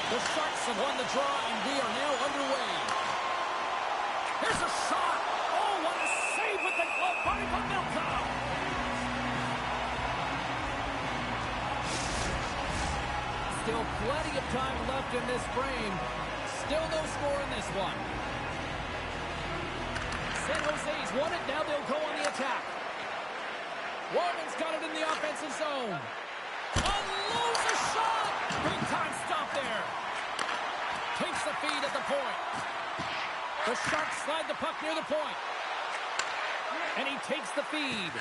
The Sharks have won the draw, and we are now underway. Here's a shot. Oh, what a save with the glove by Pavelka. Still plenty of time left in this frame. Still no score in this one. San Jose's won it. Now they'll go on the attack. Warman's got it in the offensive zone. Unloads a shot. Big time stop there. Takes the feed at the point. The Sharks slide the puck near the point. And he takes the feed.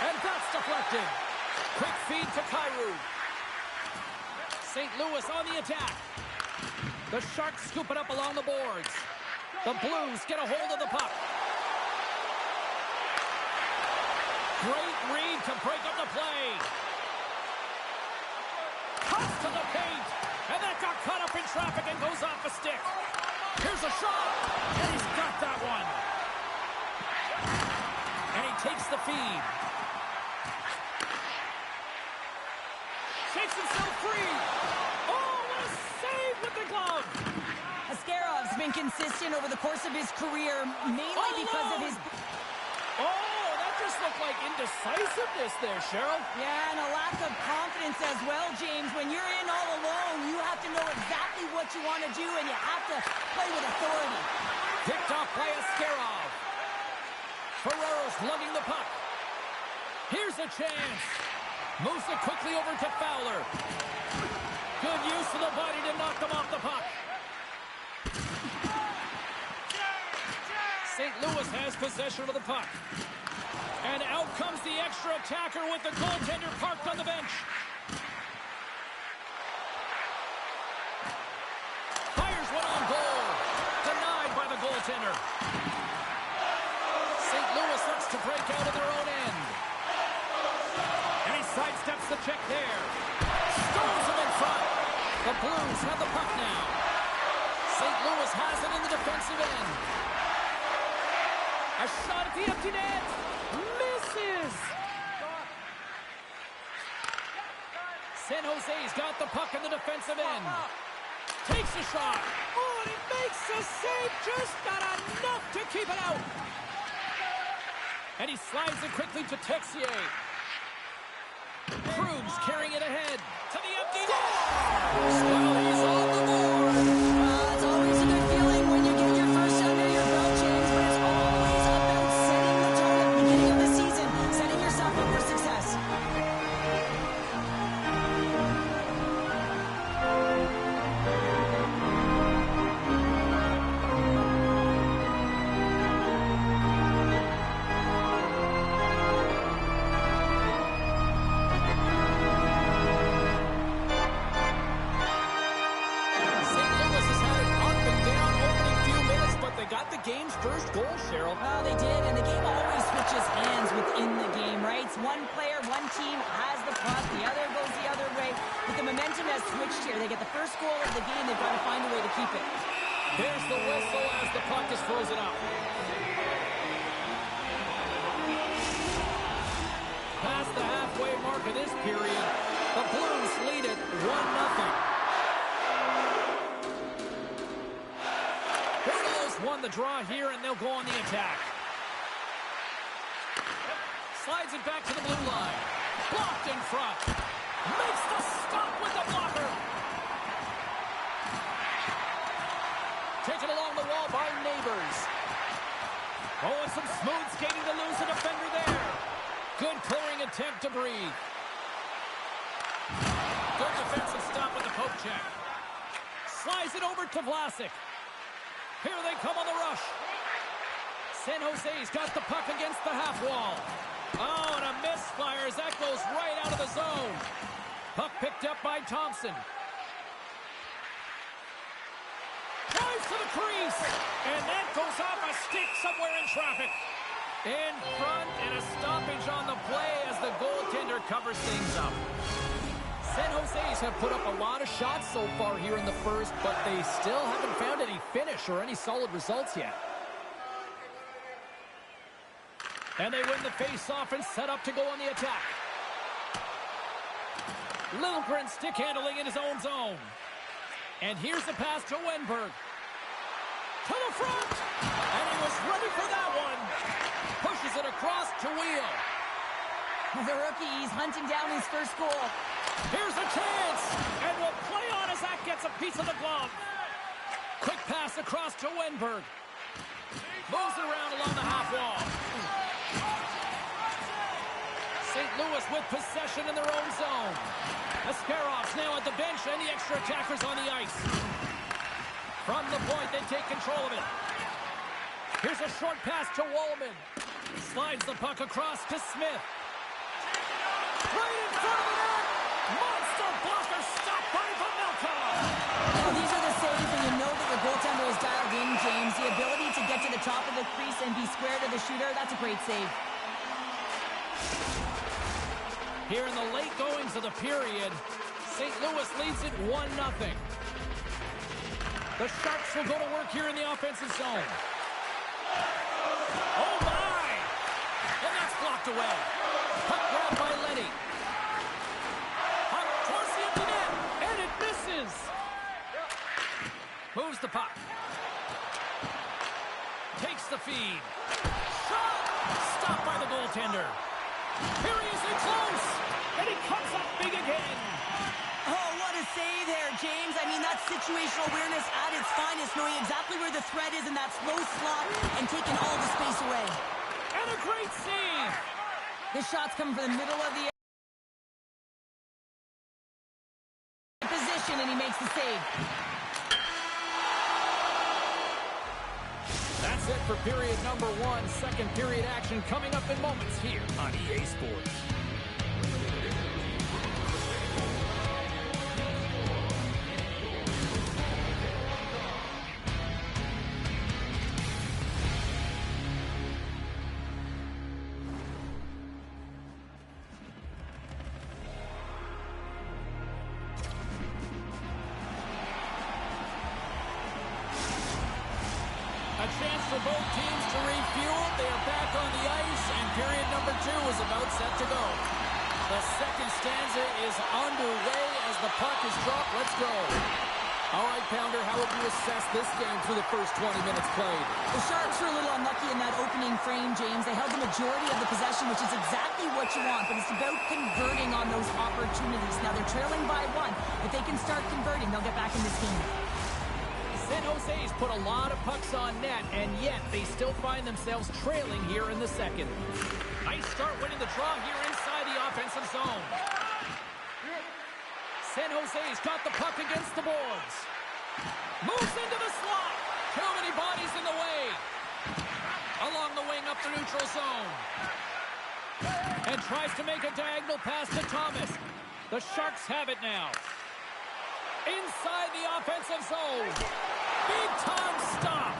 And that's deflected. Quick feed to Kyrou. St. Louis on the attack. The Sharks scoop it up along the boards. The Blues get a hold of the puck. Great read to break up the play. Cuts to the paint. And that got caught up in traffic and goes off a stick. Here's a shot. And he's got that one. And he takes the feed. Shakes himself free. Oh, what a save with the glove. Askarov's been consistent over the course of his career, mainly because of his... Oh, that just looked like indecisiveness there, Cheryl. Yeah, and a lack of confidence as well, James. When you're in all alone, you have to know exactly what you want to do, and you have to play with authority. Picked off by Askarov. Ferrero's lugging the puck. Here's a chance. Moves it quickly over to Fowler. Good use of the body to knock them off the puck. St. Louis has possession of the puck. And out comes the extra attacker with the goaltender parked on the bench. Fires one on goal. Denied by the goaltender. St. Louis looks to break out of their own end. And he sidesteps the check there. Stones him in front. The Blues have the puck now. St. Louis has it in the defensive end. A shot at the empty net. Misses. San Jose's got the puck in the defensive end. Takes a shot. Oh, and he makes the save. Just got enough to keep it out. And he slides it quickly to Texier. Krug's carrying it ahead to the empty net. Well, he's on the board. It's always a good feeling when you get your first under your belt, James, but it's always about setting the tone at the beginning of the season, setting yourself up for success. Game's first goal, Cheryl. Well, they did, and the game always switches hands within the game, right? It's one player, one team has the puck, the other goes the other way. But the momentum has switched here. They get the first goal of the game, they've got to find a way to keep it. There's the whistle as the puck is frozen up. Past the halfway mark of this period, the Blues lead it 1-0. Won the draw here, and they'll go on the attack. Slides it back to the blue line. Blocked in front. Makes the stop with the blocker. Taken along the wall by Neighbors. Oh, and some smooth skating to lose a defender there. Good clearing attempt to breathe. Good defensive stop with the poke check. Slides it over to Vlasic. Here they come on the rush. San Jose's got the puck against the half wall. Oh, and a misfire as that goes right out of the zone. Puck picked up by Thompson. Drives to the crease. And that goes off a stick somewhere in traffic. In front, and a stoppage on the play as the goaltender covers things up. San Jose's have put up a lot of shots so far here in the first, but they still haven't found any finish or any solid results yet. And they win the face-off and set up to go on the attack. Liljegren stick handling in his own zone. And here's the pass to Wenberg. To the front! And he was ready for that one. Pushes it across to Wheel. The rookie, he's hunting down his first goal. Here's a chance! And will play on as that gets a piece of the glove. Quick pass across to Wenberg. Moves it around along the half wall. St. Louis with possession in their own zone. Ascarov's now at the bench and the extra attackers on the ice. From the point, they take control of it. Here's a short pass to Wallman. Slides the puck across to Smith. Right in front of the net! Monster blocker stopped by Vamilka! Well, these are the saves when you know that your goaltender is dialed in, James. The ability to get to the top of the crease and be square to the shooter, that's a great save. Here in the late goings of the period, St. Louis leads it 1-0. The Sharks will go to work here in the offensive zone. Oh, my! And that's blocked away. Puck grabbed by Lenny. Puck towards the empty net, and it misses. Moves the puck. Takes the feed. Shot! Stopped by the goaltender. Here he is in close, and he comes up big again. Oh, what a save there, James. I mean, that's situational awareness at its finest, knowing exactly where the threat is in that slow slot and taking all the space away. And a great save. This shot's coming from the middle of the position, and he makes the save. That's it for period number 1. Second period action coming up in moments here on EA Sports. A chance for both teams to refuel. They are back on the ice, and period number 2 is about set to go. The second stanza is underway as the puck is dropped. Let's go. All right, Pounder, how would you assess this game through the first 20 minutes played? The Sharks were a little unlucky in that opening frame, James. They held the majority of the possession, which is exactly what you want, but it's about converting on those opportunities. Now, they're trailing by 1. If they can start converting, they'll get back in this game. San Jose's put a lot of pucks on net, and yet they still find themselves trailing here in the second. Nice start winning the draw here inside the offensive zone. San Jose's got the puck against the boards. Moves into the slot. Too many bodies in the way. Along the wing up the neutral zone. And tries to make a diagonal pass to Thomas. The Sharks have it now. Inside the offensive zone. Big time stop.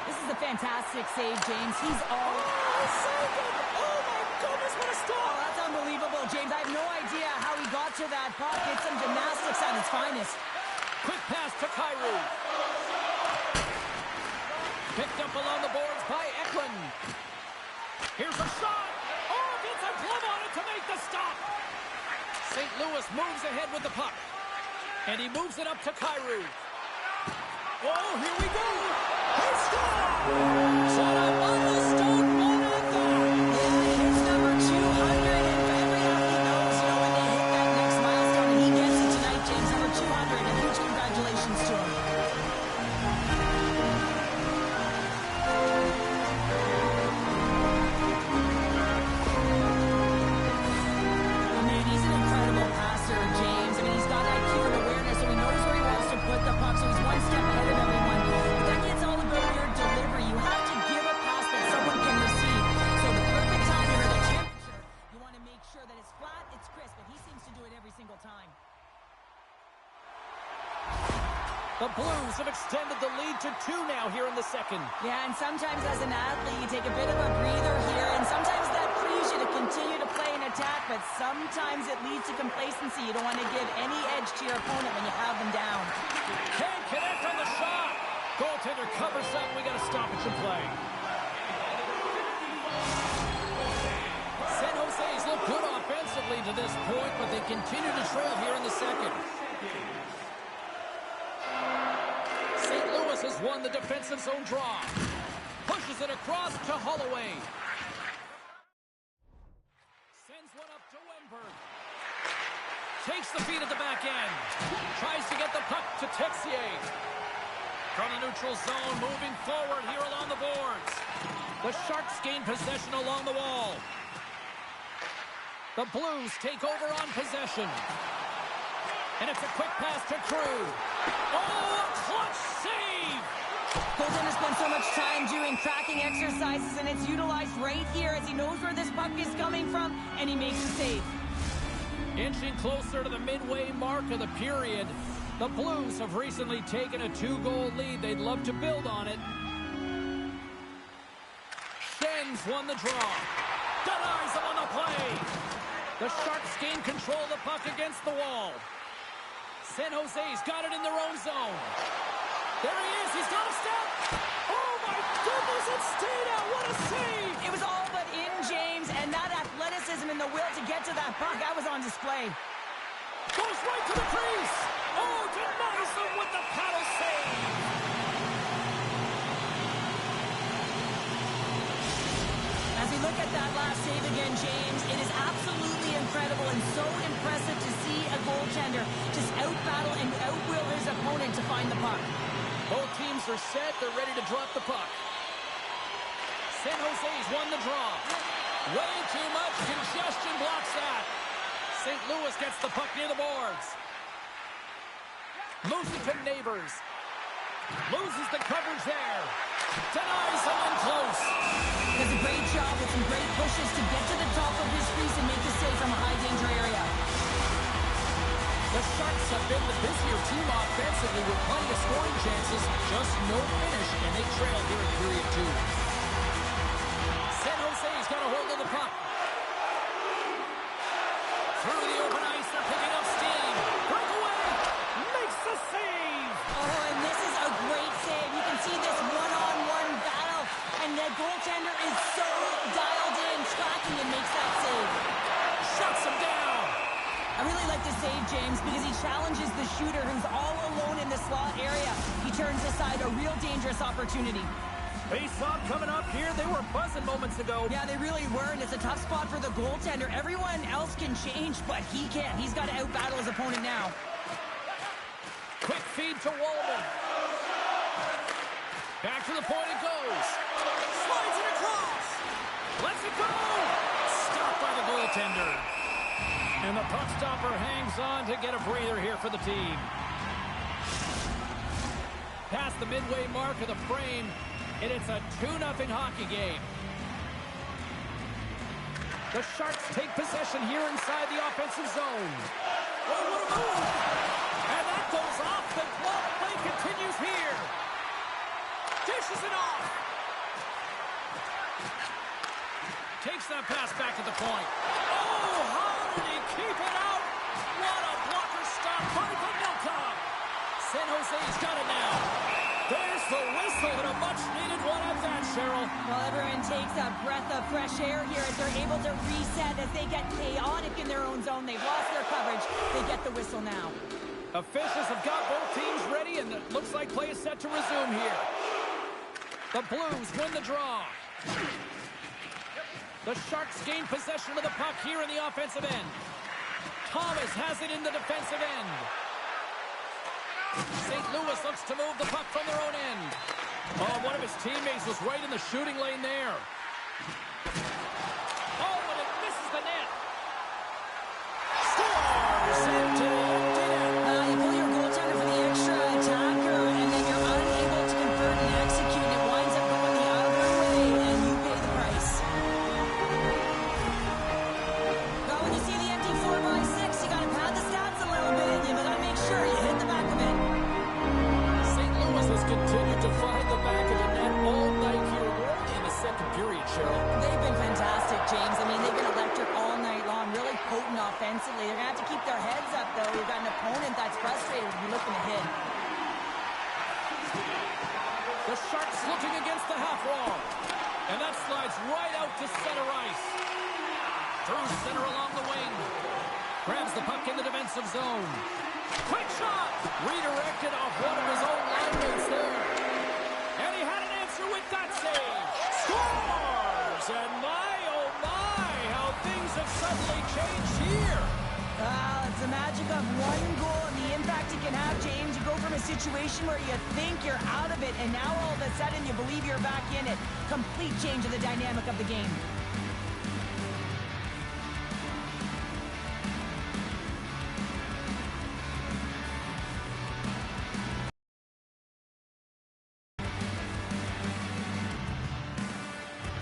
This is a fantastic save, James. He's all... Saved it. Oh, my goodness, what a Oh, stop. that's unbelievable, James. I have no idea how he got to that puck. It's some gymnastics at its finest. Quick pass to Kyrou. Picked up along the boards by Eklund. Here's a shot. Oh, gets a glove on it to make the stop. St. Louis moves ahead with the puck. And he moves it up to Kyrou. Oh, here we go. He scored! Shut up on the stone, one on that. Yeah, it's number 200, and every athlete knows, you know, when they hit that next milestone, and he gets it tonight, James, number 200, and huge congratulations to him. I mean, he's an incredible passer, James. I mean, he's got IQ and awareness, so he knows where he wants to put the puck, so he's one step ahead of everyone. But then it's all about your delivery. You have to give a pass that someone can receive. So the perfect timing or the temperature, you want to make sure that it's flat, it's crisp, and he seems to do it every single time. The Blues have extended the lead to 2 now here in the second. Yeah, and sometimes as an athlete, you take a bit of a breather here, and sometimes that frees you to continue to play an attack, but sometimes it leads to complacency. You don't want to give any edge to your opponent when you have them down. Can't connect on the shot. Goaltender covers up. We got a stoppage in play. San Jose's look good offensively to this point, but they continue to trail here in the second. on the defensive zone draw. Pushes it across to Holloway. Sends one up to Wemberg. Takes the feed at the back end. Tries to get the puck to Texier. From the neutral zone, moving forward here along the boards. The Sharks gain possession along the wall. The Blues take over on possession. And it's a quick pass to Crew. Oh, a clutch save! Goaltender spent so much time doing tracking exercises, and it's utilized right here as he knows where this puck is coming from, and he makes the save. Inching closer to the midway mark of the period, the Blues have recently taken a 2-goal lead. They'd love to build on it. Schenn won the draw. Denies him on the play. The Sharks gain control of the puck against the wall. San Jose's got it in their own zone. There he is. He's got a step. Oh, my goodness. It stayed out. What a save. It was all but in, James, and that athleticism and the will to get to that puck, that was on display. Goes right to the crease. Oh, denies him with the paddle save. As we look at that last save again, James, it is absolutely incredible and so impressive to see a goaltender just out-battle and out-will his opponent to find the puck. Both teams are set. They're ready to drop the puck. San Jose's won the draw. Way too much congestion blocks that. St. Louis gets the puck near the boards. Moves it to Neighbors. Loses the coverage there. Denies someone close. Does a great job with some great pushes to get to the top of his crease and make the save from a high-danger area. The Sharks have been the busier team offensively with plenty of scoring chances. Just no finish, and they trail here in period 2. San Jose's got a hold of the puck. Through the open ice, they're picking up steam. Breakaway! Makes the save! Oh, and this is a great save. You can see this one-on-one battle, and the goaltender is so dialed in, tracking, and makes that save. Shuts him down! I really like the save, James, because he challenges the shooter who's all alone in the slot area. He turns aside a real dangerous opportunity. Face-off coming up here. They were buzzing moments ago. Yeah, they really were, and it's a tough spot for the goaltender. Everyone else can change, but he can't. He's got to out-battle his opponent now. Quick feed to Wallman. Back to the point it goes. Slides it across. Lets it go. Stopped by the goaltender. And the puck stopper hangs on to get a breather here for the team. Past the midway mark of the frame, and it's a 2-0 hockey game. The Sharks take possession here inside the offensive zone. Oh, what a move! And that goes off. The glove play continues here. Dishes it off. Takes that pass back at the point. Oh, how did he keep it out? What a blocker stop by Pavelka. San Jose's got it now. There's the whistle and a much-needed one at that, Cheryl. Well, everyone takes a breath of fresh air here as they're able to reset as they get chaotic in their own zone. They've lost their coverage. They get the whistle now. Officials have got both teams ready, and it looks like play is set to resume here. The Blues win the draw. The Sharks gain possession of the puck here in the offensive end. Thomas has it in the defensive end. St. Louis looks to move the puck from their own end. Oh, one of his teammates was right in the shooting lane there. Oh, and it misses the net. Scores! Into the empty net. You pull your goaltender for the extra attacker, and then you're unable to convert and execute. It winds up going the other way, and you pay the price. Well, when you see the empty 4x6, you got to pad the stats a little bit. You got to make sure you hit the back of it. St. Louis has continued to find the back of the net all night here. We're only in the second period, Cheryl. They've been fantastic, James. I mean, they've been electric all night long, really potent offensively. They're going to have to keep their heads up, though. You've got an opponent that's frustrated to be looking to hit. The Sharks looking against the half wall. And that slides right out to center ice. Through center along the wing. Grabs the puck in the defensive zone. Quick shot! Redirected off one of his own line mates there. have suddenly changed here. Well, it's the magic of one goal and the impact it can have, James. You go from a situation where you think you're out of it, and now all of a sudden you believe you're back in it. Complete change of the dynamic of the game.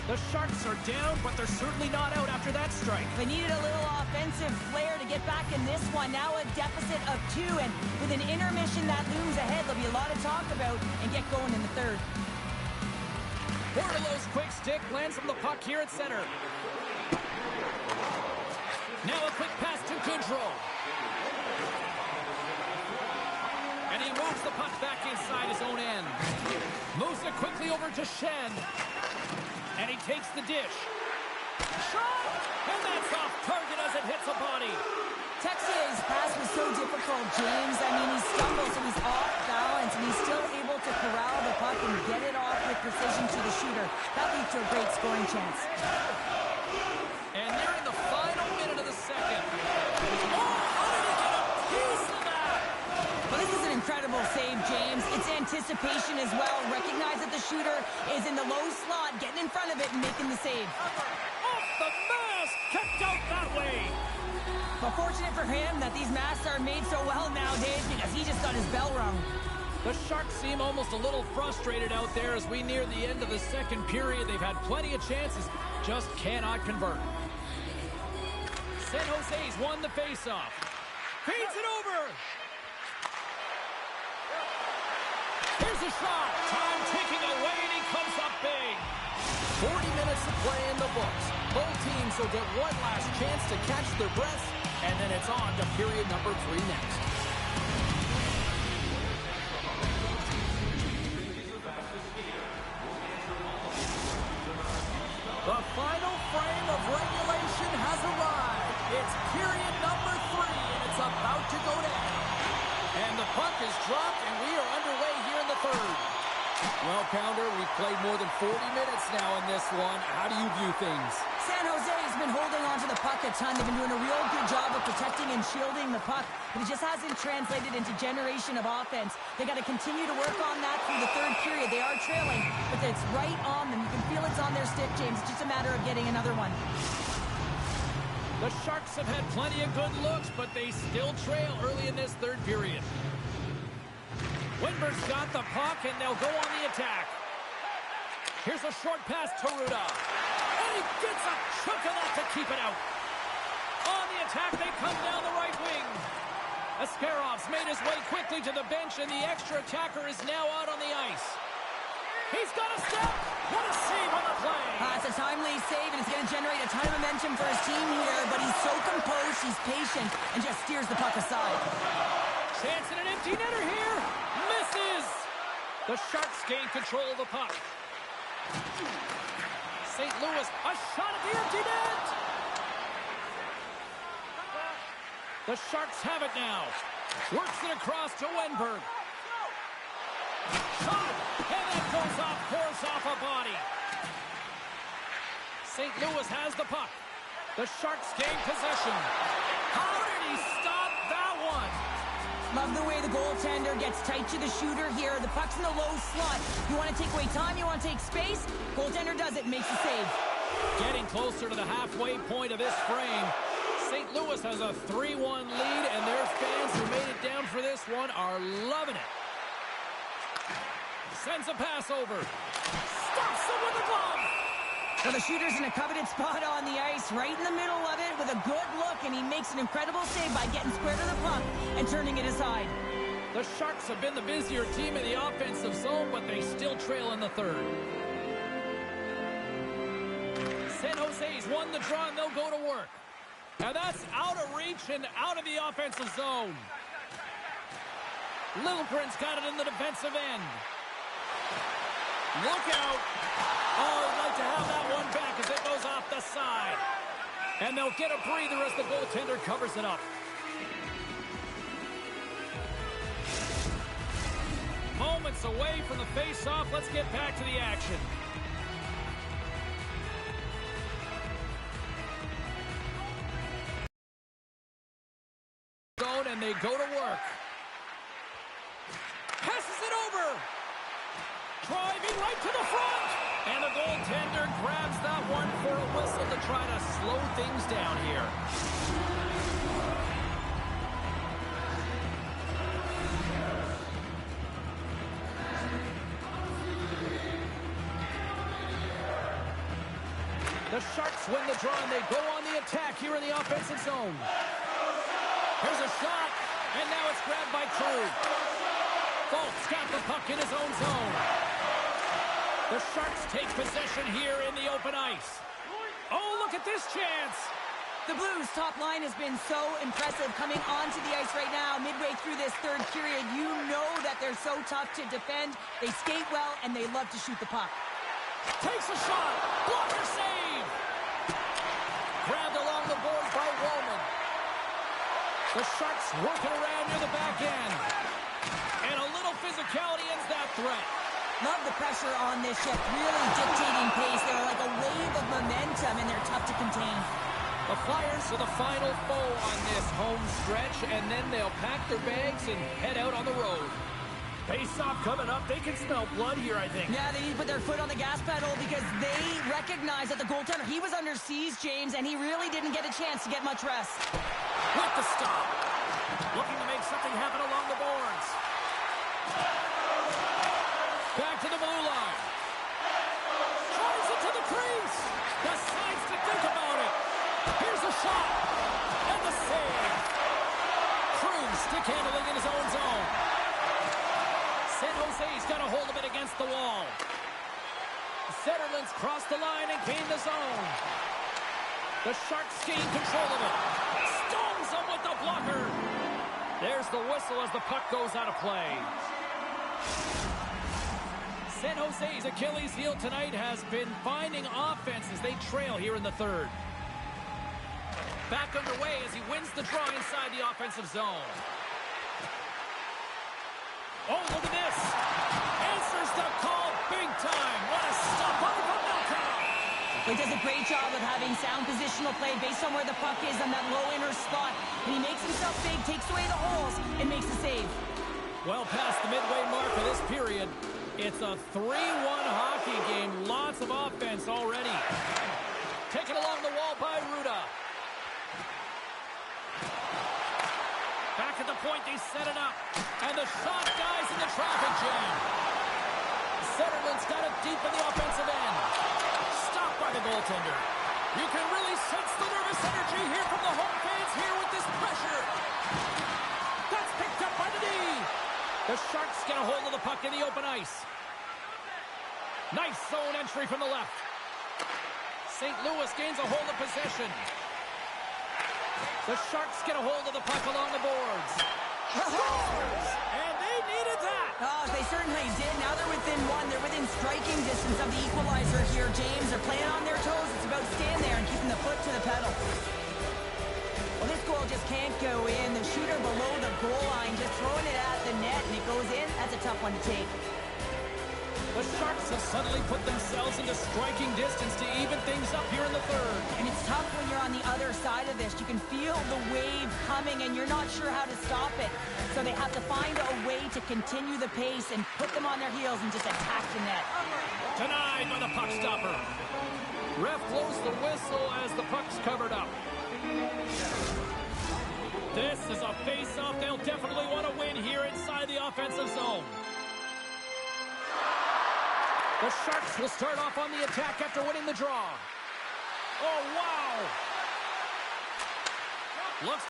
The Sharks are down, but they're certainly not out after that strike. They needed a little offensive flair to get back in this one. Now a deficit of 2, and with an intermission that looms ahead, there'll be a lot to talk about and get going in the third. Bordeleau's quick stick lands on the puck here at center. Now a quick pass to Goodrow. And he moves the puck back inside his own end. Moves it quickly over to Schenn. And he takes the dish. Shot! And that's off target as it hits a body. Texier's pass was so difficult, James. I mean, he stumbles, so he's off balance, and he's still able to corral the puck and get it off with precision to the shooter. That leads to a great scoring chance. And nearing the final minute of the second. Oh, how did he get a piece of that? Well, this is an incredible save, James. It's anticipation as well. Recognize that the shooter is in the low slot, getting in front of it and making the save. Off the mask! Kicked out that way! But fortunate for him that these masks are made so well nowadays because he just got his bell rung. The Sharks seem almost a little frustrated out there as we near the end of the second period. They've had plenty of chances, just cannot convert. San Jose's won the faceoff. Feeds it over! Here's a shot! Time ticking away and he comes up big! 40 minutes of play in the books. Both teams will get one last chance to catch their breaths, and then it's on to period number 3 next. The final frame of regulation has arrived. It's period number 3, and it's about to go down. And the puck is dropped, and we are underway here in the third. Well, Pounder, we've played more than 40 minutes now in this one. How do you view things? San Jose has been holding on to the puck a ton. They've been doing a real good job of protecting and shielding the puck, but it just hasn't translated into generation of offense. They got to continue to work on that through the third period. They are trailing, but it's right on them. You can feel it's on their stick, James. It's just a matter of getting another one. The Sharks have had plenty of good looks, but they still trail early in this third period. Windberg's got the puck, and they'll go on the attack. Here's a short pass to Ruda. And he gets a chunk of that to keep it out. On the attack, they come down the right wing. Ascarov's made his way quickly to the bench, and the extra attacker is now out on the ice. He's got a step. What a save on the play. It's a timely save, and it's going to generate a ton of momentum for his team here, but he's so composed, he's patient, and just steers the puck aside. Chance in an empty netter here. Misses. The Sharks gain control of the puck. St. Louis, a shot at the empty net. The Sharks have it now. Works it across to Wennberg. Shot, and that goes off, course off a body. St. Louis has the puck. The Sharks gain possession. How did he stop that one? Love the way the goaltender gets tight to the shooter here. The puck's in the low slot. You want to take away time, you want to take space. Goaltender does it, makes the save. Getting closer to the halfway point of this frame. St. Louis has a 3-1 lead, and their fans who made it down for this one are loving it. Sends a pass over. Stops him with a glove. So the shooter's in a coveted spot on the ice, right in the middle of it with a good look, and he makes an incredible save by getting square to the puck and turning it aside. The Sharks have been the busier team in the offensive zone, but they still trail in the third. San Jose's won the draw, and they'll go to work. And that's out of reach and out of the offensive zone. Littleprint's got it in the defensive end. Look out. Oh, I'd like to have that one back as it goes off the side. And they'll get a breather as the goaltender covers it up. Moments away from the face-off. Let's get back to the action. Passes it over. Driving right to the front. And the goaltender grabs that one for a whistle to try to slow things down here. The Sharks win the draw, and they go on the attack here in the offensive zone. Here's a shot, and now it's grabbed by Krug. Fultz got the puck in his own zone. The Sharks take possession here in the open ice. Oh, look at this chance. The Blues' top line has been so impressive coming onto the ice right now. Midway through this third period, you know that they're so tough to defend. They skate well, and they love to shoot the puck. Takes a shot. Blocker save. Grabbed along the boards by Wallman. The Sharks working around near the back end. And a little physicality ends that threat. Love the pressure on this shift. Really dictating pace. They're like a wave of momentum, and they're tough to contain. The Flyers are the final foe on this home stretch, and then they'll pack their bags and head out on the road. Face-off coming up. They can smell blood here, I think. Yeah, they need to put their foot on the gas pedal because they recognize that the goaltender, he was under siege, James, and he really didn't get a chance to get much rest. With the stop. Looking to make something happen along the boards. Back to the blue line. Tries it to the crease. Decides to think about it. Here's a shot. And the save. Krug stick handling in his own zone. San Jose's got a hold of it against the wall. Zetterland's crossed the line and gained the zone. The Sharks gain control of it. Stones him with the blocker. There's the whistle as the puck goes out of play. San Jose's Achilles heel tonight has been finding offense as they trail here in the third. Back underway as he wins the draw inside the offensive zone. Oh, look at this. Answers the call big time. What a stop on from Malkin. He does a great job of having sound positional play based on where the puck is on that low inner spot. And he makes himself big, takes away the holes, and makes the save. Well past the midway mark of this period. It's a 3-1 hockey game. Lots of offense already. Taken along the wall by Ruda. Back at the point, they set it up. And the shot dies in the traffic jam. Zetterland's got it deep in the offensive end. Stopped by the goaltender. You can really sense the nervous energy here from the home fans here with this pressure. That's picked up by the D. The Sharks get a hold of the puck in the open ice. Nice zone entry from the left. St. Louis gains a hold of possession. The Sharks get a hold of the puck along the boards. Scores! And they needed that. Oh, they certainly did. Now they're within one. They're within striking distance of the equalizer here, James. They're playing on their toes. It's about staying there and keeping the foot to the pedal. Well, this goal just can't go in. The shooter below the goal line just throwing it at the net, and it goes in. That's a tough one to take. The Sharks have suddenly put themselves into striking distance to even things up here in the third. And it's tough when you're on the other side of this. You can feel the wave coming, and you're not sure how to stop it. So they have to find a way to continue the pace and put them on their heels and just attack the net. Denied by the puck stopper. Ref blows the whistle as the puck's covered up. This is a face-off they'll definitely want to win here inside the offensive zone. The Sharks will start off on the attack after winning the draw. Oh, wow! Looks